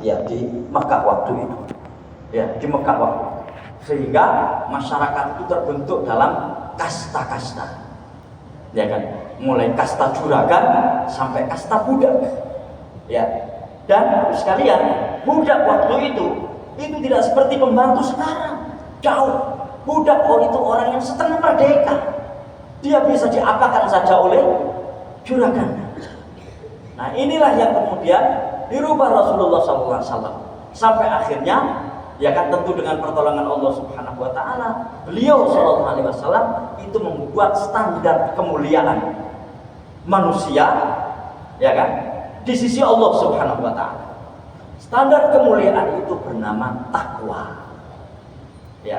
ya di Mekah waktu itu, ya di Mekah waktu itu. Sehingga masyarakat itu terbentuk dalam kasta-kasta, ya kan, mulai kasta juragan sampai kasta budak, ya. Dan sekalian, budak waktu itu tidak seperti pembantu sekarang, jauh. Budak itu orang yang setengah merdeka, dia bisa diapakan saja oleh juragan. Nah inilah yang kemudian dirubah Rasulullah SAW sampai akhirnya, ya kan, tentu dengan pertolongan Allah Subhanahu Wa Taala, beliau SAW itu membuat standar kemuliaan manusia, ya kan, di sisi Allah Subhanahu Wa Taala. Standar kemuliaan itu bernama takwa, ya.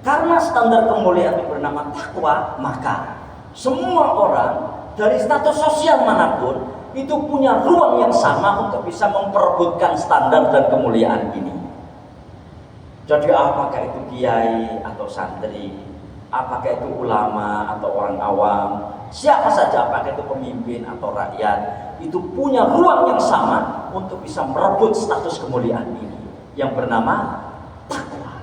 Karena standar kemuliaan itu bernama takwa, maka semua orang dari status sosial manapun itu punya ruang yang sama untuk bisa memperebutkan standar dan kemuliaan ini. Jadi apakah itu kiai atau santri, apakah itu ulama atau orang awam, siapa saja, apakah itu pemimpin atau rakyat, itu punya ruang yang sama untuk bisa merebut status kemuliaan ini yang bernama takwa.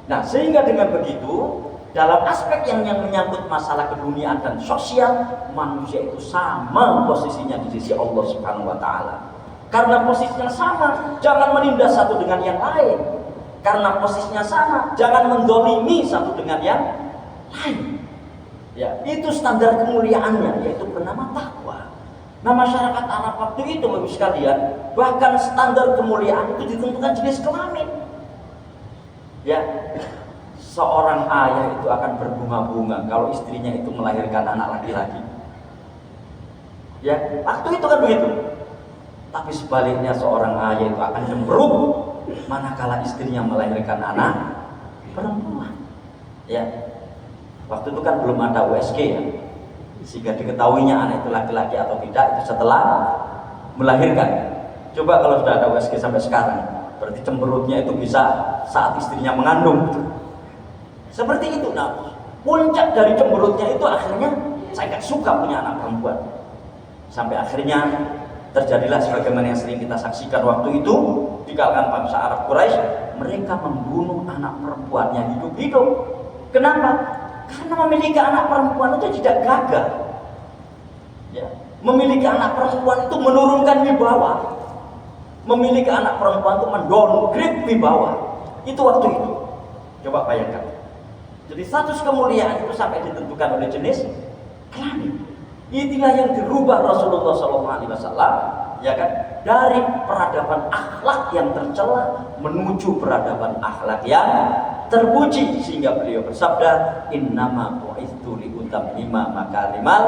Nah, sehingga dengan begitu, dalam aspek yang menyangkut masalah keduniaan dan sosial, manusia itu sama posisinya di sisi Allah Subhanahu Wa Taala. Karena posisinya sama, jangan menindas satu dengan yang lain. Karena posisinya sama, jangan mendolimi satu dengan yang lain. Ya, itu standar kemuliaannya, yaitu bernama takwa. Nah, masyarakat Arab waktu itu, Bapak sekalian, bahkan standar kemuliaan itu ditentukan jenis kelamin. Ya, seorang ayah itu akan berbunga-bunga kalau istrinya itu melahirkan anak laki-laki. Ya, waktu itu kan begitu. Tapi sebaliknya seorang ayah itu akan cemberut manakala istrinya melahirkan anak perempuan. Ya, waktu itu kan belum ada USG ya, sehingga diketahuinya anak itu laki-laki atau tidak itu setelah melahirkan. Coba kalau sudah ada USG sampai sekarang, berarti cemberutnya itu bisa saat istrinya mengandung. Seperti itu. Nah, puncak dari cemberutnya itu akhirnya saya gak suka punya anak perempuan. Sampai akhirnya terjadilah sebagaimana yang sering kita saksikan waktu itu di kalangan bangsa Arab Quraisy, mereka membunuh anak perempuannya hidup-hidup. Kenapa? Karena memiliki anak perempuan itu tidak gagah. Ya, memiliki anak perempuan itu menurunkan wibawa. Memiliki anak perempuan itu mendowngrade wibawa. Itu waktu itu. Coba bayangkan. Jadi status kemuliaan itu sampai ditentukan oleh jenis kelamin. Inilah yang dirubah Rasulullah SAW, ya kan, dari peradaban akhlak yang tercela menuju peradaban akhlak yang terpuji, sehingga beliau bersabda, innama bu'itsu liutammima makarimal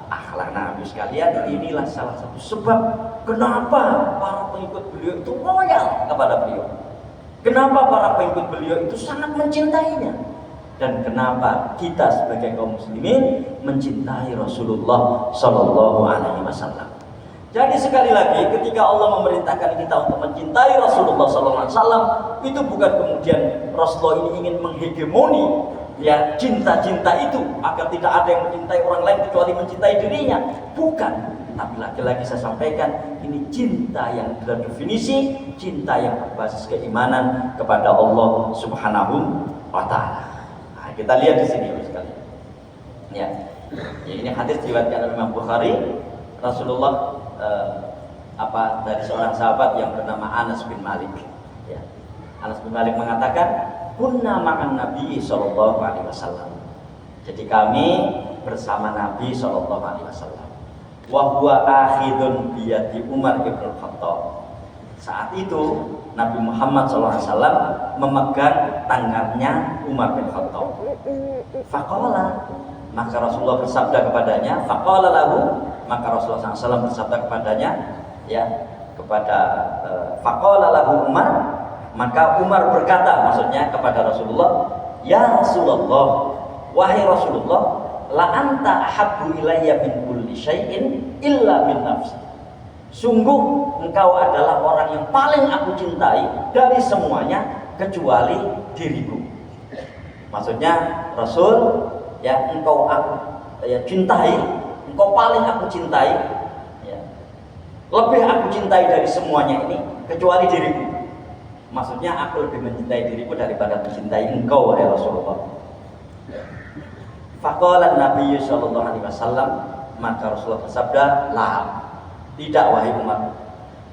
akhlak. Nah, sekalian, inilah salah satu sebab kenapa para pengikut beliau itu loyal kepada beliau. Kenapa para pengikut beliau itu sangat mencintainya. Dan kenapa kita sebagai kaum muslimin mencintai Rasulullah Sallallahu Alaihi Wasallam. Jadi sekali lagi, ketika Allah memerintahkan kita untuk mencintai Rasulullah Sallallahu Alaihi Wasallam, itu bukan kemudian Rasulullah ini ingin menghegemoni ya cinta-cinta itu agar tidak ada yang mencintai orang lain kecuali mencintai dirinya. Bukan. Tapi lagi-lagi saya sampaikan, ini cinta yang terdefinisi, cinta yang berbasis keimanan kepada Allah Subhanahu wa Ta'ala. Kita lihat di sini sekali. Ya, ini hadis diriwayatkan oleh Imam Bukhari. Rasulullah dari seorang sahabat yang bernama Anas bin Malik. Ya. Anas bin Malik mengatakan, "Kunna ma'an Nabi sallallahu alaihi wasallam." Jadi kami bersama Nabi sallallahu alaihi wasallam. Wa huwa akhidun bi yadi Umar bin Khattab. Saat itu Nabi Muhammad SAW memegang tangannya Umar bin Khattab. Faqala, maka Rasulullah bersabda kepadanya, faqala lahu, maka Rasulullah SAW bersabda kepadanya, ya, kepada faqala lahu Umar, maka Umar berkata, maksudnya kepada Rasulullah, ya Rasulullah, wahai Rasulullah, la anta ahabbu ilayya min kulli syai'in illa min nafsi. Sungguh engkau adalah orang yang paling aku cintai dari semuanya kecuali diriku. Maksudnya Rasul, ya, engkau aku ya cintai, engkau paling aku cintai, ya, Lebih aku cintai dari semuanya ini kecuali diriku. Maksudnya aku lebih mencintai diriku daripada mencintai engkau wahai Rasulullah. Faqala Nabi sallallahu alaihi wasallam, maka Rasulullah bersabda, "La, tidak wahai Umar.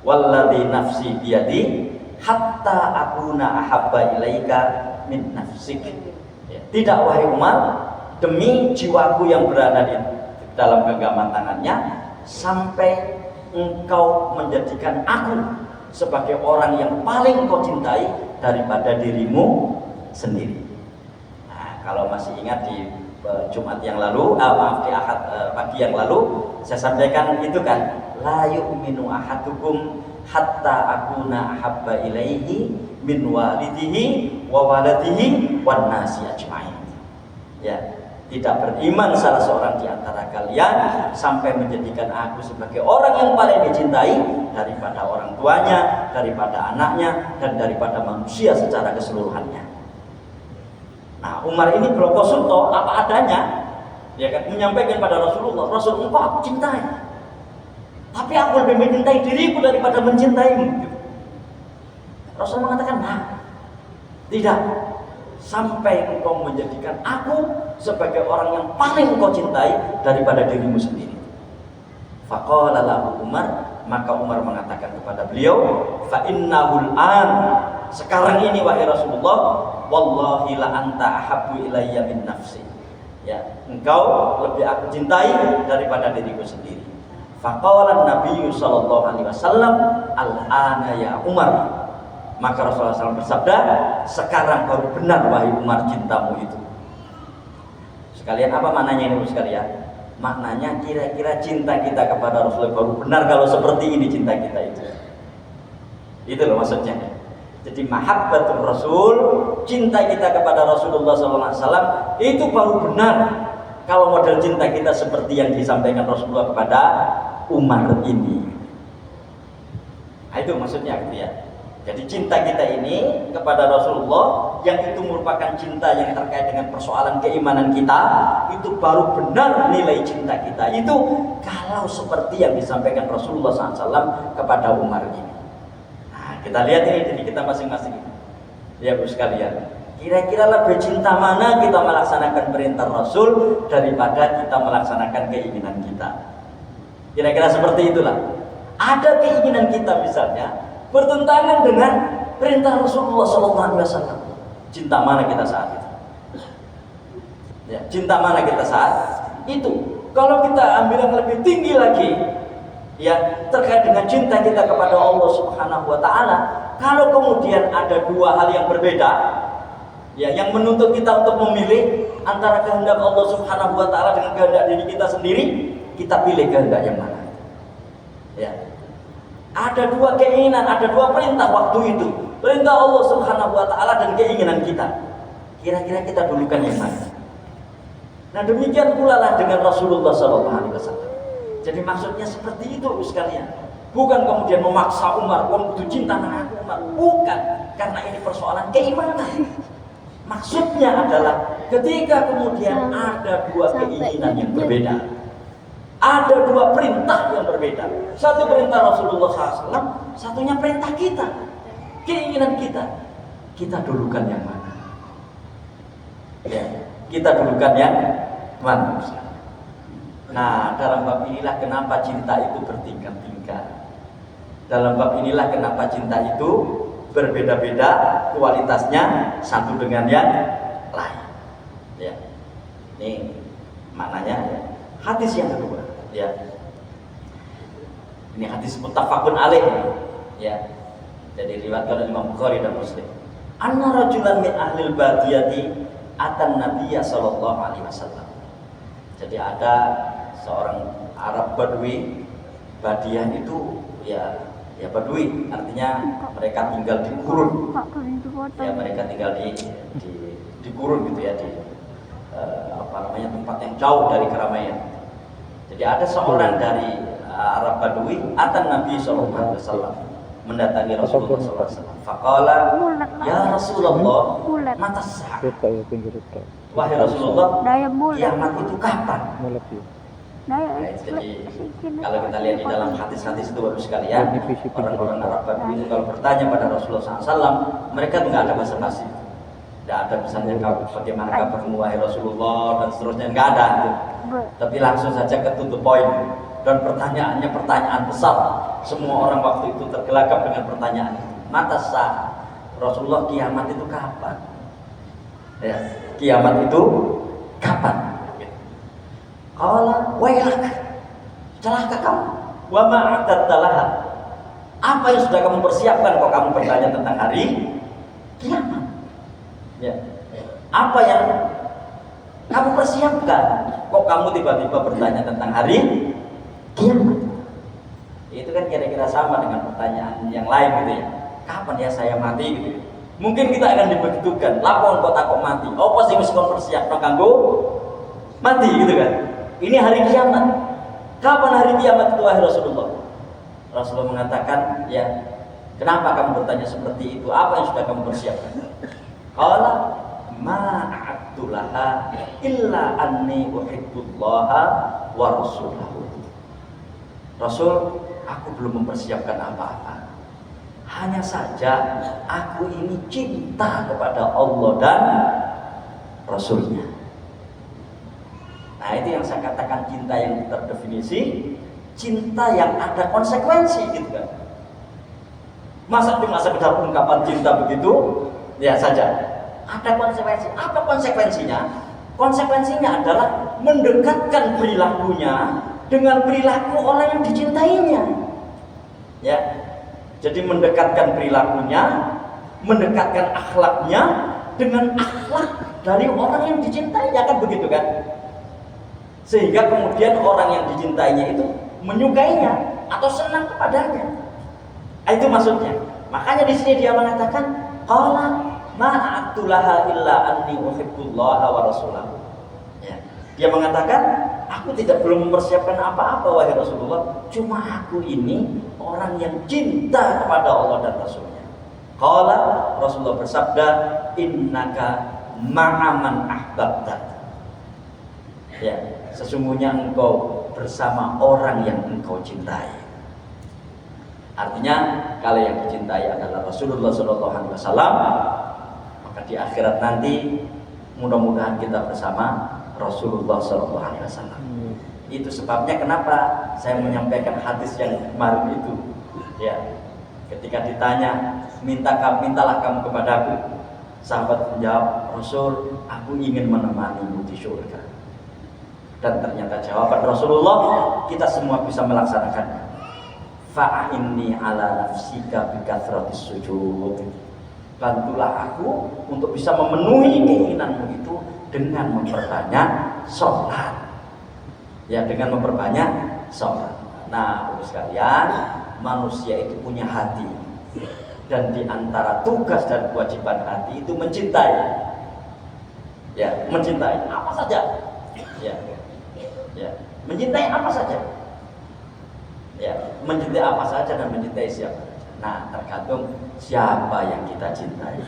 Walladzi nafsi biyadi hatta akuna ahabba ilaika min nafsik." Ya, tidak wahai Umar, demi jiwaku yang berada di dalam genggaman tangannya, sampai engkau menjadikan aku sebagai orang yang paling kau cintai daripada dirimu sendiri. Nah, kalau masih ingat di Jumat yang lalu, maaf di Ahad pagi yang lalu, saya sampaikan itu kan, la yu'minu ahadukum hatta akuna ahabba ilaihi min walidihi wa waladihi wan nasi ajmain. Ya, tidak beriman salah seorang di antara kalian sampai menjadikan aku sebagai orang yang paling dicintai daripada orang tuanya, daripada anaknya, dan daripada manusia secara keseluruhannya. Nah, Umar ini berkonsulto apa adanya, ya kan, menyampaikan pada Rasulullah, Rasul, engkau aku cintai, tapi aku lebih mencintai diriku daripada mencintaimu. Rasul mengatakan, nah, tidak, sampai engkau menjadikan aku sebagai orang yang paling engkau cintai daripada dirimu sendiri. Faqala lahu Umar, maka Umar mengatakan kepada beliau, fa innahul an, sekarang ini wahai Rasulullah, wallahi la anta ahabbu ilayya min nafsi. Ya, engkau lebih aku cintai daripada diriku sendiri. Faqala Nabi sallallahu alaihi wasallam, al-ana ya Umar. Maka Rasulullah SAW bersabda, sekarang baru benar wahai Umar cintamu itu. Sekalian apa maknanya ini sekalian? Maknanya kira-kira cinta kita kepada Rasulullah baru benar kalau seperti ini cinta kita itu. Itu loh maksudnya. Jadi mahabbatul Rasul, cinta kita kepada Rasulullah SAW itu baru benar kalau model cinta kita seperti yang disampaikan Rasulullah kepada Umar ini. Nah, itu maksudnya gitu ya. Jadi cinta kita ini kepada Rasulullah yang itu merupakan cinta yang terkait dengan persoalan keimanan kita, itu baru benar nilai cinta kita itu kalau seperti yang disampaikan Rasulullah SAW kepada Umar ini. Nah, kita lihat ini jadi kita masing-masing. Ya Bu sekalian, kira-kira lebih cinta mana kita melaksanakan perintah Rasul daripada kita melaksanakan keinginan kita? Kira-kira seperti itulah. Ada keinginan kita misalnya bertentangan dengan perintah Rasulullah SAW. Cinta mana kita saat itu? Ya, cinta mana kita saat itu? Kalau kita ambil yang lebih tinggi lagi, ya terkait dengan cinta kita kepada Allah Subhanahu Wa Taala. Kalau kemudian ada dua hal yang berbeda, ya yang menuntut kita untuk memilih antara kehendak Allah Subhanahu Wa Taala dengan kehendak diri kita sendiri, kita pilih kehendak yang mana? Ya. Ada dua keinginan, ada dua perintah waktu itu. Perintah Allah Subhanahu wa taala dan keinginan kita. Kira-kira kita dulukan yang mana? Nah, demikian pula lah dengan Rasulullah SAW. Jadi maksudnya seperti itu sekalian. Bukan kemudian memaksa Umar untuk cinta dengan Umar. Bukan, karena ini persoalan keimanan. Maksudnya adalah ketika kemudian ada dua keinginan yang berbeda, ada dua perintah yang berbeda. Satu perintah Rasulullah SAW, satunya perintah kita. Keinginan kita, kita dulukan yang mana? Ya, kita dulukan yang mana? Nah, dalam bab inilah kenapa cinta itu bertingkat-tingkat. Dalam bab inilah kenapa cinta itu berbeda-beda kualitasnya satu dengan yang lain. Ya, ini maknanya. Ya. Hadis yang kedua, ya. Ini hadis muttafaqun alaih, ya. Jadi riwayat oleh Imam Bukhari dan Muslim. Anna rajulan min ahlil badiyati atan Nabiyya sallallahu alaihi wasallam. Jadi ada seorang Arab Badui, Badiah itu ya Badui, artinya mereka tinggal di gurun. Ya, mereka tinggal di gurun gitu ya, di tempat yang jauh dari keramaian. Jadi ada seorang dari Arab Badui atan Nabi sallallahu alaihi wasallam mendatangi Rasulullah sallallahu alaihi wasallam. Faqala, ya Rasulullah, mata sah. Wahai Rasulullah, kiamat itu kapan? Jadi kalau kita lihat di dalam hadis-hadis itu bagus sekali ya, orang-orang Arab Badui itu kalau bertanya pada Rasulullah SAW, mereka tuh nggak ada basa-basi, nggak ada misalnya bagaimana kabarmu wahai Rasulullah dan seterusnya, nggak ada itu. Tapi langsung saja ke to the point, dan pertanyaannya pertanyaan besar. Semua orang waktu itu tergelagap dengan pertanyaan itu. Mata sah, Rasulullah, kiamat itu kapan? Ya, kiamat itu kapan? Qala wailak, celaka kamu. Wa ma'adat laha, apa yang sudah kamu persiapkan kok kamu bertanya tentang hari kiamat? Ya. Apa yang kamu persiapkan kok kamu tiba-tiba bertanya tentang hari kiamat? Itu kan kira-kira sama dengan pertanyaan yang lain gitu ya. Kapan ya saya mati gitu ya. Mungkin kita akan dibegitukan, lapor kok takut mati. Apa sih mesti persiapkan kanggo mati gitu kan. Ini hari kiamat. Kapan hari kiamat itu wahai Rasulullah? Rasulullah mengatakan, ya, kenapa kamu bertanya seperti itu? Apa yang sudah kamu persiapkan? Qala ma'attu laha illa anni uhibbullaha wa rasulahu. Rasul, aku belum mempersiapkan apa-apa. Hanya saja aku ini cinta kepada Allah dan Rasulnya. Nah, itu yang saya katakan cinta yang terdefinisi, cinta yang ada konsekuensi gitu kan. Masa cuma sekedar ungkapan cinta begitu ya saja. Ada konsekuensi. Apa konsekuensinya? Konsekuensinya adalah mendekatkan perilakunya dengan perilaku orang yang dicintainya. Ya. Jadi mendekatkan perilakunya, mendekatkan akhlaknya dengan akhlak dari orang yang dicintainya, kan begitu kan? Sehingga kemudian orang yang dicintainya itu menyukainya atau senang kepadanya. Itu maksudnya. Makanya di sini dia mengatakan, qala ma'attu laha illa anni uhibbullaha wa rasulahu. Ya. Dia mengatakan, aku belum mempersiapkan apa-apa wahai Rasulullah, cuma aku ini orang yang cinta kepada Allah dan Rasulnya. Qala, Rasulullah bersabda, innaka ma'aman ahbabta. Ya, sesungguhnya engkau bersama orang yang engkau cintai. Artinya, kalau yang dicintai adalah Rasulullah SAW, maka di akhirat nanti mudah-mudahan kita bersama Rasulullah SAW. Itu sebabnya kenapa saya menyampaikan hadis yang kemarin itu. Ya, ketika ditanya, mintalah kamu kepadaku. Sahabat menjawab, Rasul, aku ingin menemanimu di surga. Dan ternyata jawaban Rasulullah kita semua bisa melaksanakannya. Fa'inni ala nafsika bikathratis sujud. Bantulah aku untuk bisa memenuhi keinginanmu itu dengan memperbanyak sholat. Ya, dengan memperbanyak sholat. Nah, Bapak sekalian, manusia itu punya hati. Dan di antara tugas dan kewajiban hati itu mencintai. Ya, mencintai apa saja. Ya, mencintai apa saja. Ya, mencintai apa saja dan mencintai siapa. Nah, tergantung siapa yang kita cintai.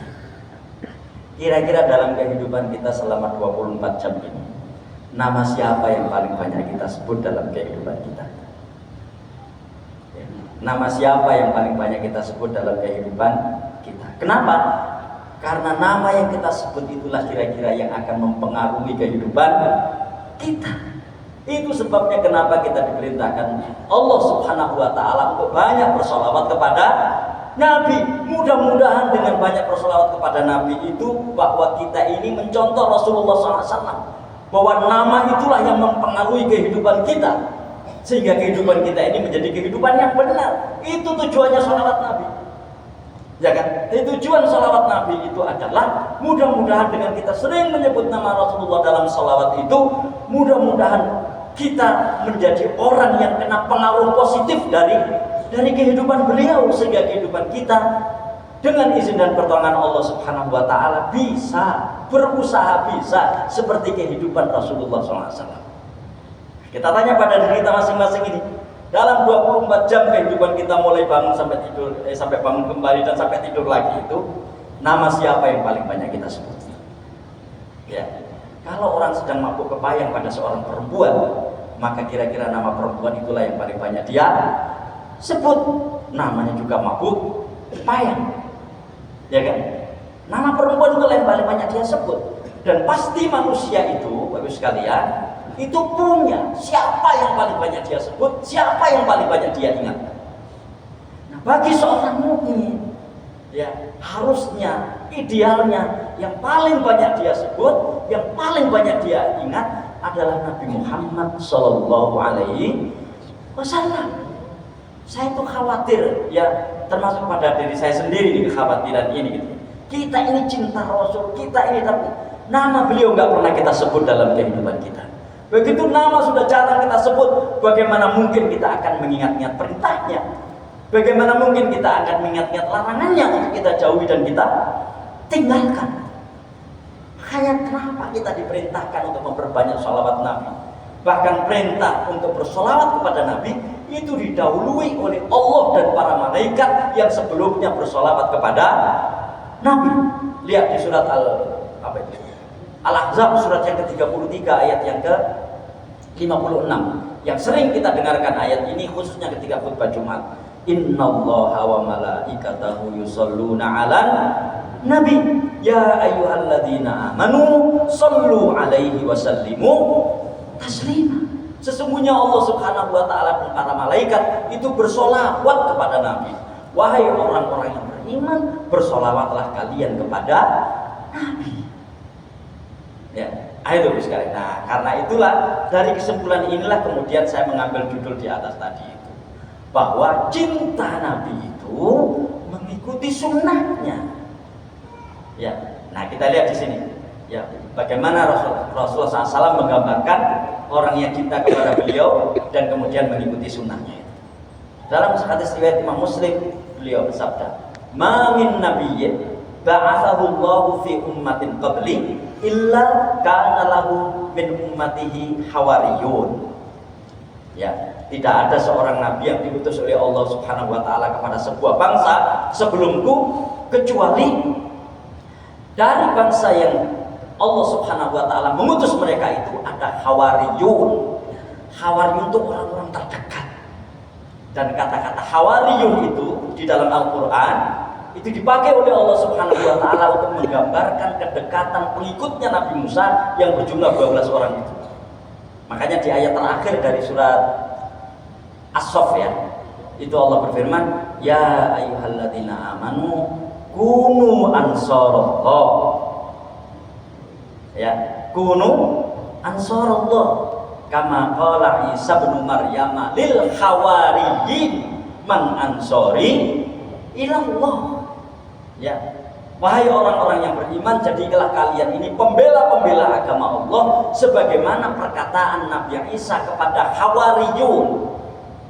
Kira-kira dalam kehidupan kita selama 24 jam ini, nama siapa yang paling banyak kita sebut dalam kehidupan kita? Ya, nama siapa yang paling banyak kita sebut dalam kehidupan kita? Kenapa? Karena nama yang kita sebut itulah kira-kira yang akan mempengaruhi kehidupan kita. Itu sebabnya kenapa kita diperintahkan Allah Subhanahu wa ta'ala untuk banyak bersolawat kepada Nabi. Mudah-mudahan dengan banyak bersolawat kepada Nabi itu bahwa kita ini mencontoh Rasulullah SAW, bahwa nama itulah yang mempengaruhi kehidupan kita, sehingga kehidupan kita ini menjadi kehidupan yang benar. Itu tujuannya sholawat Nabi. Ya kan? Tujuan sholawat Nabi itu adalah mudah-mudahan dengan kita sering menyebut nama Rasulullah dalam sholawat itu, mudah-mudahan kita menjadi orang yang kena pengaruh positif dari kehidupan beliau, sehingga kehidupan kita dengan izin dan pertolongan Allah Subhanahu wa ta'ala bisa berusaha bisa seperti kehidupan Rasulullah SAW. Kita tanya pada diri kita masing-masing ini, dalam 24 jam kehidupan kita mulai bangun sampai tidur, sampai bangun kembali dan sampai tidur lagi itu, nama siapa yang paling banyak kita sebut? Ya, kalau orang sedang mabuk kepayang pada seorang perempuan, maka kira-kira nama perempuan itulah yang paling banyak dia sebut. Namanya juga mabuk payang, ya kan? Nama perempuan itulah yang paling banyak dia sebut. Dan pasti manusia itu, Bapak sekalian, itu punya siapa yang paling banyak dia sebut, siapa yang paling banyak dia ingat. Nah, bagi seorang mukmin, ya harusnya, idealnya yang paling banyak dia sebut, yang paling banyak dia ingat adalah Nabi Muhammad Shallallahu Alaihi Wasallam. Saya tuh khawatir, ya termasuk pada diri saya sendiri nih, kekhawatiran ini gitu. Kita ini cinta Rasul, kita ini, tapi nama beliau nggak pernah kita sebut dalam kehidupan kita. Begitu nama sudah jarang kita sebut, bagaimana mungkin kita akan mengingat-ingat perintahnya? Bagaimana mungkin kita akan mengingat-ingat larangannya untuk kita jauhi dan kita tinggalkan? Hanya kenapa kita diperintahkan untuk memperbanyak sholawat Nabi? Bahkan perintah untuk bersolawat kepada Nabi itu didahului oleh Allah dan para malaikat yang sebelumnya bersolawat kepada Nabi. Lihat di surat Al-Ahzab surat yang ke-33 ayat yang ke-56 yang sering kita dengarkan ayat ini khususnya ketika khutbah Jumat. Innallaha wa malaikatahu yusholluna 'alan nabi ya ayyuhalladzina amanu shallu 'alaihi wa sallimu taslima. Sesungguhnya Allah Subhanahu wa taala dan para malaikat itu bersolawat kepada Nabi. Wahai orang-orang yang beriman, bersolawatlah kalian kepada Nabi. Ya, itu sekali. Nah, karena itulah dari kesimpulan inilah kemudian saya mengambil judul di atas tadi itu, bahwa cinta Nabi itu mengikuti sunnahnya. Ya, nah kita lihat di sini. Ya, bagaimana Rasulullah SAW menggambarkan orang yang cinta kepada beliau dan kemudian mengikuti sunnahnya. Dalam hadis riwayat Imam Muslim, beliau bersabda, "Ma min nabiyyin ba'athahu Allahu fi ummatin qabli illa kana lahu min ummatihi hawariyun." Ya, tidak ada seorang nabi yang diutus oleh Allah Subhanahu wa taala kepada sebuah bangsa sebelumku kecuali dari bangsa yang Allah Subhanahu wa taala mengutus mereka itu ada hawariyun. Hawariyun itu orang-orang terdekat. Dan kata-kata hawariyun itu di dalam Al-Qur'an itu dipakai oleh Allah Subhanahu wa taala untuk menggambarkan kedekatan pengikutnya Nabi Musa yang berjumlah 12 orang itu. Makanya di ayat terakhir dari surat As-Saff ya, itu Allah berfirman, "Ya ayyuhalladzina amanu kunu ansarallah." Ya, kunu ansarallah kama qala Isa bin Maryam lil hawariyin man ansori ilallah. Ya, wahai orang-orang yang beriman, jadilah kalian ini pembela-pembela agama Allah sebagaimana perkataan Nabi Isa kepada hawariyun.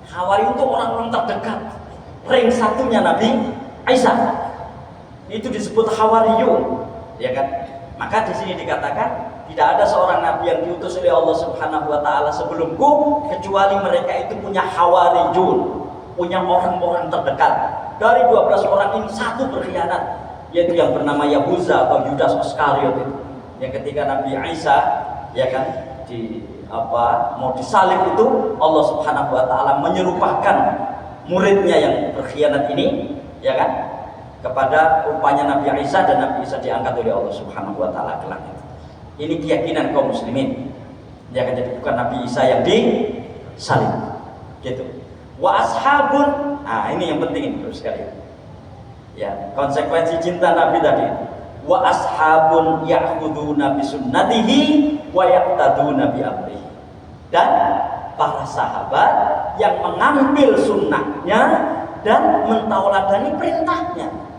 Hawariyun itu orang-orang terdekat, ring satunya Nabi Isa. Itu disebut hawariyun, ya kan? Maka di sini dikatakan tidak ada seorang nabi yang diutus oleh Allah Subhanahu wa taala sebelumku kecuali mereka itu punya hawariyun, punya orang-orang terdekat. Dari 12 orang ini satu berkhianat, yaitu yang bernama Yahuza atau Yudas Iskariot itu. Yang ketika Nabi Isa ya kan mau disalib itu Allah Subhanahu wa taala menyerupakan muridnya yang berkhianat ini ya kan kepada rupanya Nabi Isa, dan Nabi Isa diangkat oleh Allah Subhanahu wa taala ke langit. Ini keyakinan kaum muslimin. Ya kan, jadi bukan Nabi Isa yang disalib. Gitu. Wa ashabun, nah ini yang penting ini terus sekali. Ya, konsekuensi cinta Nabi tadi. Wa ashabun ya'khuduna bi sunnatihi wa yaqtaduna bi amrihi. Dan para sahabat yang mengambil sunnahnya dan mentauladani perintahnya.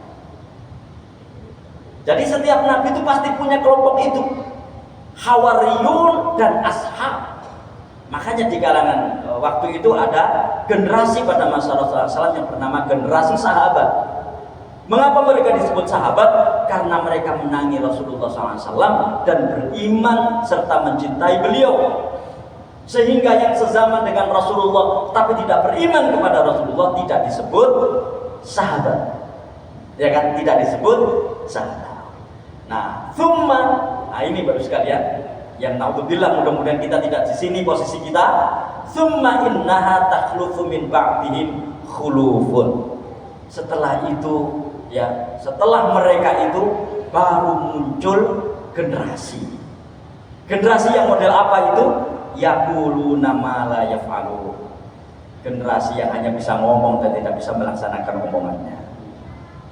Jadi setiap nabi itu pasti punya kelompok itu, hawariyun dan ashab. Makanya di kalangan waktu itu ada generasi pada masa Rasulullah SAW yang bernama generasi sahabat. Mengapa mereka disebut sahabat? Karena mereka menangi Rasulullah SAW dan beriman serta mencintai beliau. Sehingga yang sezaman dengan Rasulullah tapi tidak beriman kepada Rasulullah tidak disebut sahabat. Ya kan, tidak disebut sahabat. Nah, thumma, nah ini baru sekalian, yang naudzubillah mudah-mudahan kita tidak di sini posisi kita. Tsumma innaha takhlufu min ba'dihim khulufun. Setelah itu ya, setelah mereka itu baru muncul generasi. Generasi yang model apa itu? Yaquluna ma la yaf'alu. Generasi yang hanya bisa ngomong dan tidak bisa melaksanakan omongannya.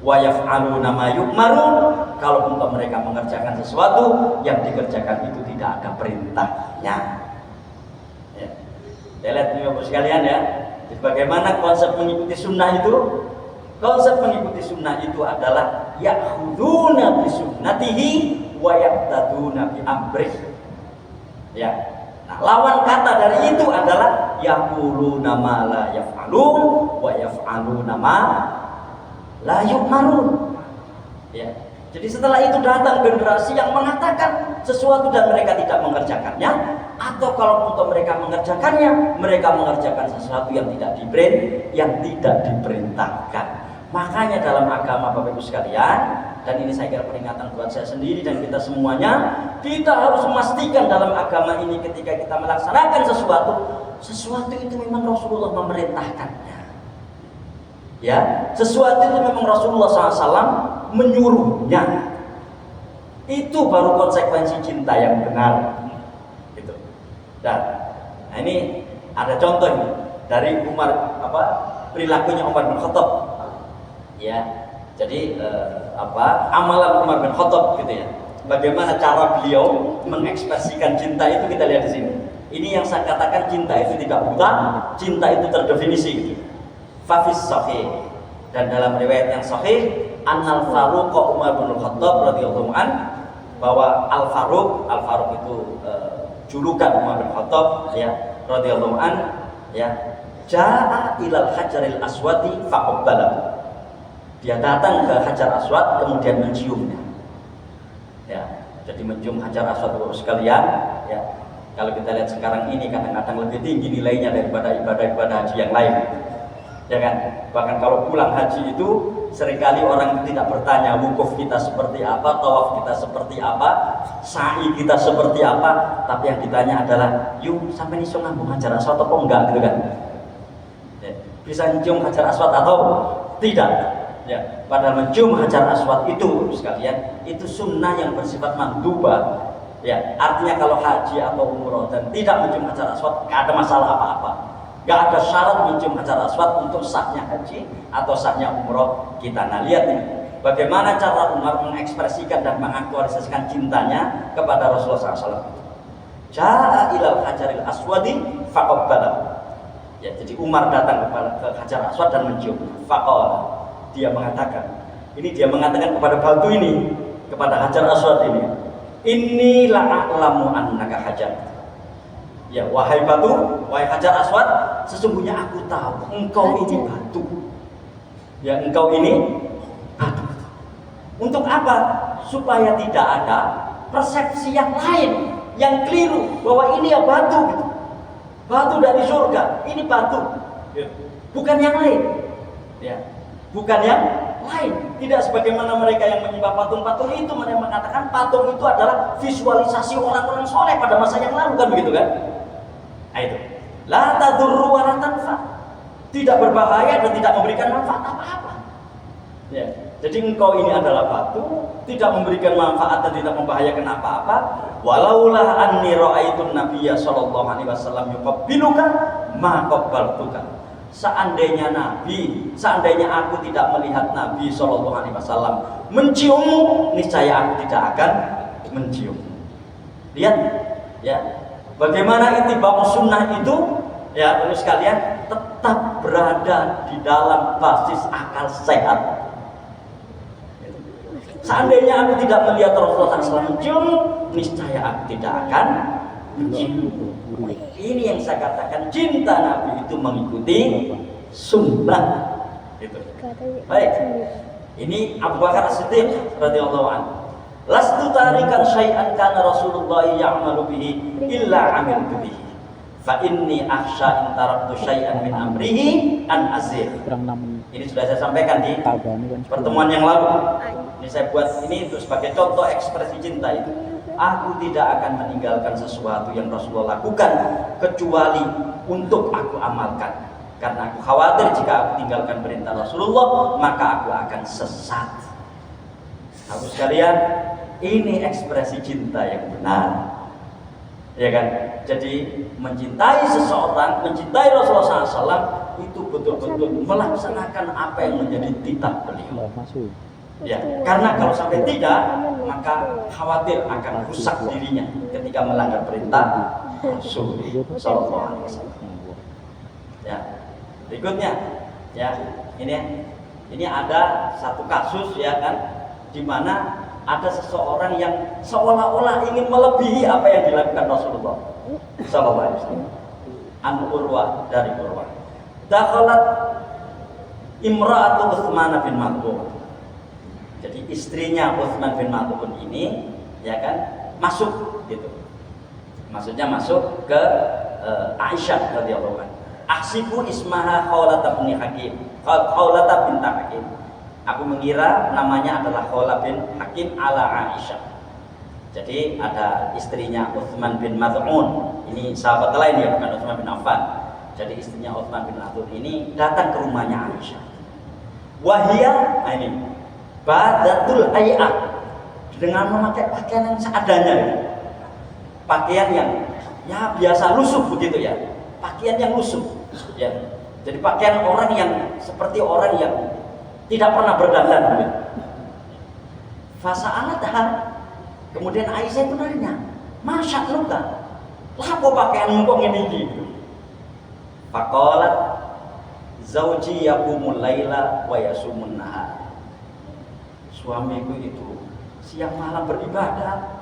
Wa yaf'aluna ma yu'marun. Kalau untuk mereka mengerjakan sesuatu, yang dikerjakan itu tidak ada perintahnya. Ya. Lihat Bapak sekalian ya. Jadi bagaimana konsep mengikuti sunnah itu? Konsep mengikuti sunnah itu adalah ya'khuduna bi sunnatihi wa yaqtaduna bi amrihi. Ya. Nah, lawan kata dari itu adalah yaquluna ma la yaf'alun wa yaf'aluna ma la yu'marun. Ya. Jadi setelah itu datang generasi yang mengatakan sesuatu dan mereka tidak mengerjakannya, atau kalau untuk mereka mengerjakannya, mereka mengerjakan sesuatu yang tidak diperintahkan. Makanya dalam agama Bapak Ibu sekalian, dan ini saya kira peringatan buat saya sendiri dan kita semuanya, kita harus memastikan dalam agama ini ketika kita melaksanakan sesuatu itu memang Rasulullah memerintahkannya. Ya, sesuatu itu memang Rasulullah SAW menyuruhnya. Itu baru konsekuensi cinta yang benar. Gitu. Dan nah ini ada contoh dari perilakunya Umar bin Khattab. Ya, jadi amalan Umar bin Khattab gitu ya. Bagaimana cara beliau mengekspresikan cinta itu kita lihat di sini. Ini yang saya katakan cinta itu tidak buta, cinta itu terdefinisi gitu. Fafis sahih, dan dalam riwayat yang sahih An-Al Faruq Umar bin Khattab radhiyallahu an, bahwa Al Faruq itu julukan Umar bin Khattab ya radhiyallahu an, ya, jaa ilal hajaril aswadi faqabbala. Dia datang ke Hajar Aswad kemudian menciumnya. Ya, jadi mencium Hajar Aswad Bapak sekalian, ya. Kalau kita lihat sekarang ini kadang-kadang lebih tinggi nilainya daripada ibadah-ibadah haji yang lain. Ya kan, bahkan kalau pulang haji itu seringkali orang tidak bertanya wukuf kita seperti apa, tawaf kita seperti apa, sa'i kita seperti apa, tapi yang ditanya adalah, yuk sampai iso ngambung Hajar Aswad atau enggak gitu kan? Ya, bisa mencium Hajar Aswad atau tidak? Ya, padahal mencium Hajar Aswad itu sekalian itu sunnah yang bersifat mandubah. Ya, artinya kalau haji atau umroh dan tidak mencium Hajar Aswad nggak ada masalah apa-apa. Gak ada syarat mencium Hajar Aswad untuk sahnya haji atau sahnya umroh kita. Nah, lihat ini bagaimana cara Umar mengekspresikan dan mengaktualisasikan cintanya kepada Rasulullah SAW. Ja'a ilal hajaril aswadi faqabbala. Ya, jadi Umar datang ke Hajar Aswad dan mencium. Faqala, dia mengatakan kepada batu ini, kepada Hajar Aswad ini, inni la'alamu annaka hajar. Ya, wahai batu, wahai Hajar Aswad, sesungguhnya aku tahu engkau ini batu. Ya, engkau ini batu. Untuk apa? Supaya tidak ada persepsi yang lain, yang keliru bahwa ini ya batu gitu. Batu dari surga, ini batu. Ya. Bukan yang lain. Ya. Bukan yang lain. Tidak sebagaimana mereka yang menyembah patung-patung itu, mereka mengatakan patung itu adalah visualisasi orang-orang soleh pada masa yang lalu, kan begitu kan? Nah itu, la tadurru wa la tanfa, tidak berbahaya dan tidak memberikan manfaat apa-apa. Ya, jadi engkau ini adalah batu, tidak memberikan manfaat dan tidak membahayakan apa-apa. Walaulah anni ra'aitun nabiyya sallallahu alaihi wasallam yuqabbiluka ma qabbaltuka. Seandainya aku tidak melihat Nabi sallallahu alaihi wasallam menciummu, niscaya aku tidak akan mencium. Lihat, ya. Bagaimana ittiba' sunnah itu, ya terus sekalian, tetap berada di dalam basis akal sehat. Seandainya aku tidak melihat Rasulullah SAW mencium, niscaya aku tidak akan mencium. Ini yang saya katakan, cinta Nabi itu mengikuti sunnah. Gitu. Baik, ini Abu Bakar As-Siddiq radhiyallahu anhu. Lastu tarikan syai'an kana Rasulullah ya'malu bihi illa 'amiltu bihi. Fa inni akhsha in taraktu syai'an min amrihi an azir. Ini sudah saya sampaikan di pertemuan yang lalu. Ini saya buat ini untuk sebagai contoh ekspresi cinta itu. aku tidak akan meninggalkan sesuatu yang Rasulullah lakukan kecuali untuk aku amalkan. Karena aku khawatir jika aku tinggalkan perintah Rasulullah, maka aku akan sesat. Aku sekalian, ini ekspresi cinta yang benar. Ya kan? Jadi mencintai seseorang, mencintai Rasulullah SAW itu betul-betul melaksanakan apa yang menjadi titah beliau. Ya, karena kalau sampai tidak, maka khawatir akan rusak dirinya ketika melanggar perintah Rasul Sallallahu Alaihi Wasallam. Ya, berikutnya, ya ini ada satu kasus ya kan, di mana ada seseorang yang seolah-olah ingin melebihi apa yang dilakukan Rasulullah Sallallahu Alaihi Wasallam. An Urwah dari Urwah. Dakhalat imra'atu Utsman bin Maz'un. Jadi istrinya Utsman bin Maz'un ini ya kan masuk gitu. Maksudnya masuk ke Aisyah radhiyallahu anha. Aksibu ismaha Khawlat bin Hakim. Khawlat bin Hakim. Aku mengira namanya adalah Khawlat bin Hakim ala Aisyah. Jadi ada istrinya Utsman bin Maz'un. Ini sahabat lain ya, bukan Utsman bin Affan. Jadi istrinya Utsman bin Maz'un ini datang ke rumahnya Aisyah. Wahia, ini badatul hay'ah, dengan memakai pakaian yang seadanya ya. Pakaian yang ya biasa lusuh begitu ya. Pakaian yang lusuh ya. Jadi pakaian orang yang seperti orang yang tidak pernah berdandan gitu. Fasa'alatha, kemudian Aisyah itu nanya, "Masya Allah, lapo pakaianmu kok ngene iki?" Faqalat, "Zauji yaqumul laila wa yasumun nahar." Suamiku itu siang malam beribadah,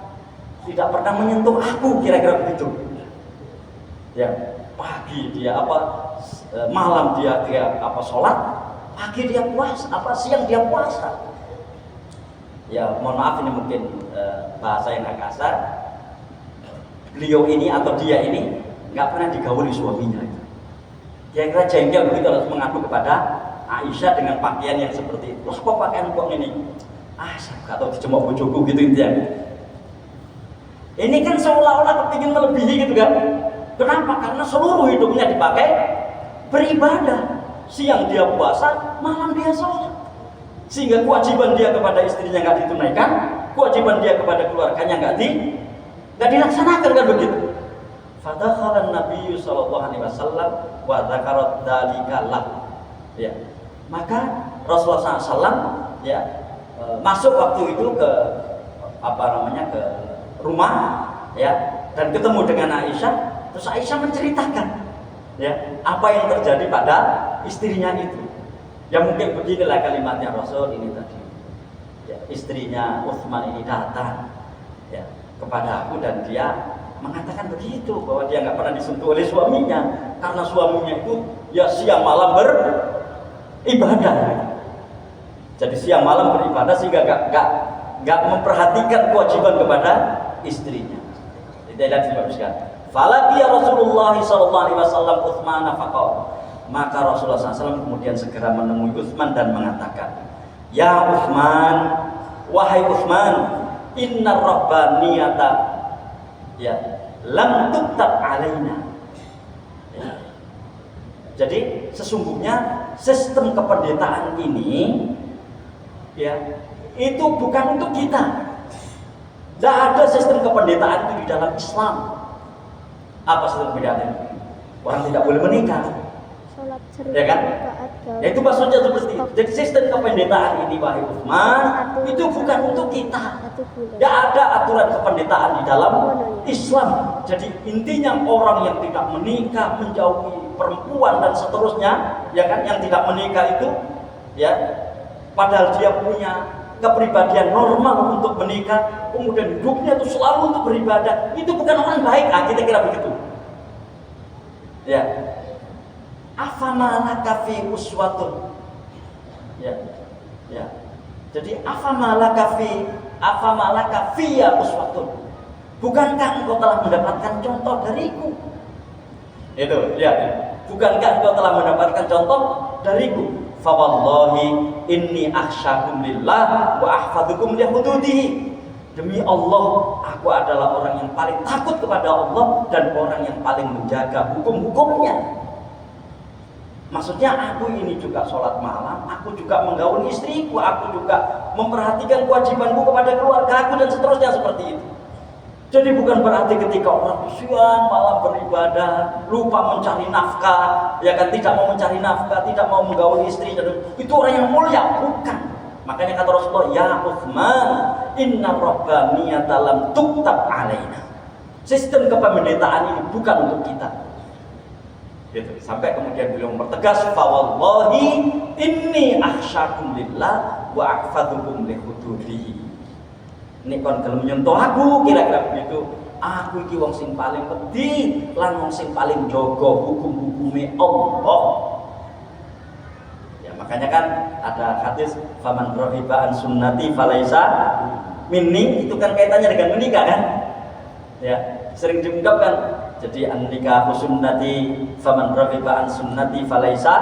tidak pernah menyentuh aku, kira-kira begitu. Ya, pagi dia malam dia apa sholat, pagi dia puasa, siang dia puasa. Ya, mohon maaf ini mungkin bahasa yang agak kasar. Beliau ini atau dia ini nggak pernah digauli suaminya. Kira-kira jengkel begitu harus mengadu kepada Aisyah dengan pakaian yang seperti itu. Wah, kok pakaian kok ini? Saya nggak tahu dijemuk bojoku gitu intinya. Ini kan seolah-olah kepingin melebihi gitu kan? Kenapa? Karena seluruh hidupnya dipakai beribadah. Siang dia puasa, malam dia sholat. Sehingga kewajiban dia kepada istrinya nggak ditunaikan, kewajiban dia kepada keluarganya nggak dilaksanakan kan begitu. Fadakhalan Nabi sallallahu alaihi wasallam wa dzakarat dzalika lahu. Ya. Maka Rasulullah SAW ya masuk waktu itu ke ke rumah ya dan ketemu dengan Aisyah. Terus Aisyah menceritakan ya apa yang terjadi pada istrinya itu. Ya mungkin beginilah kalimatnya Rasul ini tadi. Ya, istrinya Utsman ini datang ya kepada aku dan dia mengatakan begitu, bahwa dia nggak pernah disentuh oleh suaminya karena suaminya itu ya siang malam beribadah. Jadi siang malam beribadah sehingga nggak memperhatikan kewajiban kepada istrinya. Tidak dibagus kan? Falaqiya Rasulullah sallallahu alaihi wasallam Utsman faqala. Maka Rasulullah SAW kemudian segera menemui Utsman dan mengatakan, "Ya Utsman, wahai Utsman, inna rabbaniyata ya lam tuktab alaina." Ya. Jadi sesungguhnya sistem kependetaan ini ya itu bukan untuk kita. Tidak ada sistem kependetaan itu di dalam Islam. Apa sistem kependetaan itu? Orang tidak boleh menikah, ya kan? Ya itu maksudnya seperti itu. Jadi sistem kependetaan ini, wahai Utsman, itu bukan untuk kita. Tidak ada aturan kependetaan di dalam Islam. Jadi intinya orang yang tidak menikah, menjauhi perempuan dan seterusnya, ya kan, yang tidak menikah itu, ya, padahal dia punya kepribadian normal untuk menikah, kemudian hidupnya itu selalu untuk beribadah, itu bukan orang baik. Kita kira begitu. Ya. Afamalaka fi uswatun. Ya. Jadi afamalaka fi ya uswatun. Bukankah engkau telah mendapatkan contoh dariku? Itu, ya. Bukankah engkau telah mendapatkan contoh dariku? Fa wallahi inni akhsyakum lillah wa ahfadukum li hududihi. Demi Allah, aku adalah orang yang paling takut kepada Allah dan orang yang paling menjaga hukum-hukumnya. Maksudnya aku ini juga sholat malam, aku juga menggauli istriku, aku juga memperhatikan kewajibanku kepada keluarga aku dan seterusnya seperti itu. Jadi bukan berarti ketika orang siang malam beribadah, lupa mencari nafkah, ya kan, tidak mau mencari nafkah, tidak mau menggauli istri, itu orang yang mulia, bukan. Makanya kata Rasulullah, ya Utsman, inna rabbaniyata lam tuktab alaina. Sistem kepemerintahan ini bukan untuk kita. Gitu. Sampai kemudian beliau mempertegas, fa wallahi inni akhsyakum lillah wa ahfadukum li hududihi. Nek kon gelem nyentuh aku, kira-kira begitu. Aku iki wong sing paling wedi lan wong sing paling jaga hukum-hukume Allah. Makanya kan ada hadis faman rohiba an sunnati falaisa minni, itu kan kaitannya dengan menikah kan, ya sering diungkapkan. Jadi an nikah sunnati faman rohiba an sunnati falaisa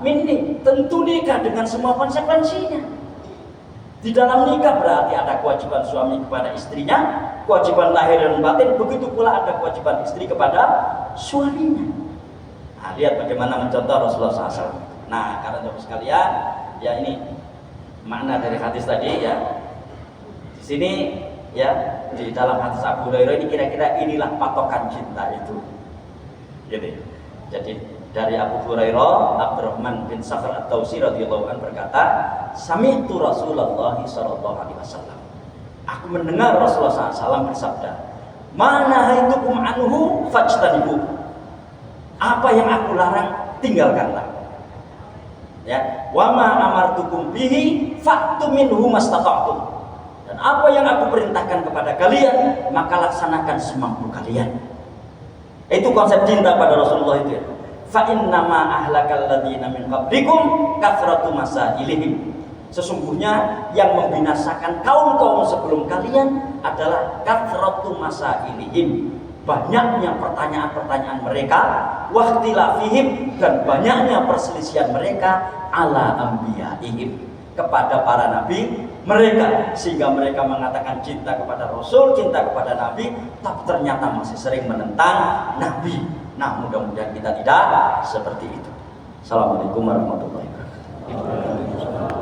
minni, tentu nikah dengan semua konsekuensinya. Di dalam nikah berarti ada kewajiban suami kepada istrinya, kewajiban lahir dan batin, begitu pula ada kewajiban istri kepada suaminya. Nah, lihat bagaimana mencontoh Rasulullah SAW. Nah, karena Bapak sekalian, ya ini makna dari hadis tadi ya. Di sini ya, di dalam hadis Abu Hurairah ini kira-kira inilah patokan cinta itu. Gitu. Jadi dari Abu Hurairah, Abdurrahman bin Sakhr At-Tausi radhiyallahu anhu berkata, "Sami'tu Rasulullah sallallahu alaihi wasallam." Aku mendengar Rasulullah SAW bersabda, "Ma nahaitukum anhu fajtanibu." Apa yang aku larang, tinggalkanlah. Ya, wa ma amartukum bihi fa'tu minhu mastata'tum. Dan apa yang aku perintahkan kepada kalian, maka laksanakan semampu kalian. Itu konsep cinta pada Rasulullah itu ya. Fa inna ma ahlakal ladzina min qablikum kathratu masailihim. Sesungguhnya yang membinasakan kaum-kaum sebelum kalian adalah kathratu masailihim, banyaknya pertanyaan-pertanyaan mereka, waqtilafihim, dan banyaknya perselisihan mereka ala anbiyaihim, kepada para nabi mereka, sehingga mereka mengatakan cinta kepada Rasul, cinta kepada Nabi, tapi ternyata masih sering menentang Nabi. Nah, mudah-mudahan kita tidak seperti itu. Assalamualaikum warahmatullahi wabarakatuh.